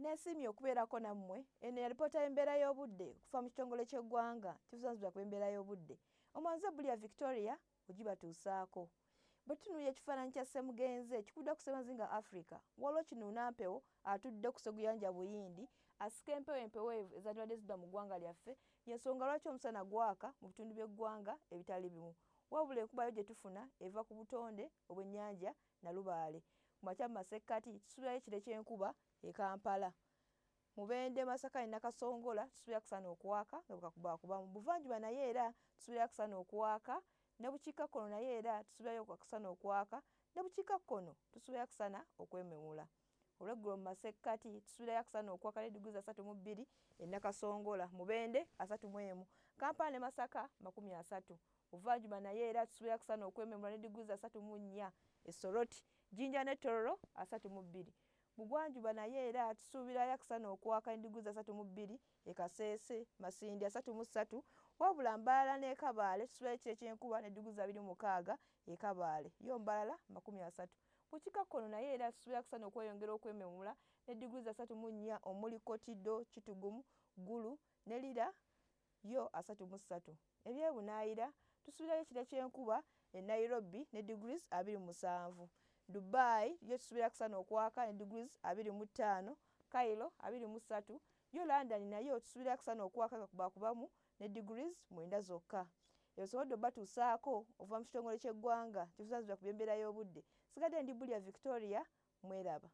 Nesimye okubeerako nammwe eno yalipoota y'embeera y'obudde okuva mu kitongole ky'eggwanga kivunaanyizibwa ku embeera y'obudde. Omwanze Bulya Victoria ogibatuusaako. Bwe tutunuulira ekifaananyi kya Ssemugenzi kikudde ku Ssemazinga Africa, waliwo kinuunampewo atudde ku Sseguyanja Buyindi asika empewo empeweevu ezandibadde zidda mu ggwanga lyaffe, y'ensonga lwaki omusana gwaka mu bitundu by'eggwanga ebitali bimu. Wabula enkuba yo gye tufuna eva ku butonde obw'ennyanja Nalubaale. Ku makya mu masekkati tusuubirayo ekire ky'enkuba e Kampala. Mubende, Masaka ne Nakasongola tusuubira kusana okuwaaka nga bwekakubakuba. Mu buvanjuba naye era tusuubira kusana okuwaaka, ne bukiikakkono naye era tusuubirayo kusana okuwaaka, ne bukiikakkono tusuubira kusana okwememula. Olw'eggulo mu masekkati tusuubirayo kusana okuwaaka ne diguli 32 e Nakasongola, Mubende 31, Kampala ne Masaka 30. Buvanjuba naye era tusuubira kusana okwememula ne diguli 34 e Soroti, Jinja ne Tororo 32. Bugwanjuba naye era tusuubirayo kusana okuwaaka ne diguli 32 e Kaseese, Masindi 33, wabula Mbalala ne Kabaale tusuubirayo ekire ky'enkuba ne diguli 26 e Kabaale, yo Mbalala 30. Bukiikakkono naye era tusuubira kusana okweyongera okwememula ne diguli 34 omuli Kotido, Kitugumu, Gulu ne Lira yo 33. Ebyebunaayira tusuubirayo ekire ky'enkuba e Nairobi ne diguli 27. Dubai yo tusuubira kusana okuwaaka ne diguli 25, Cairo 23, yo London nayo tusuubira kusana okuwaaka kakubakubamu ne diguli 9 zokka. Ebisobodde batuusaako okuva mu kitongole ky'eggwanga kivunaanyizibwa ku by'embeera y'obudde. Sigadde ndi Bulya Victoria, mweraba.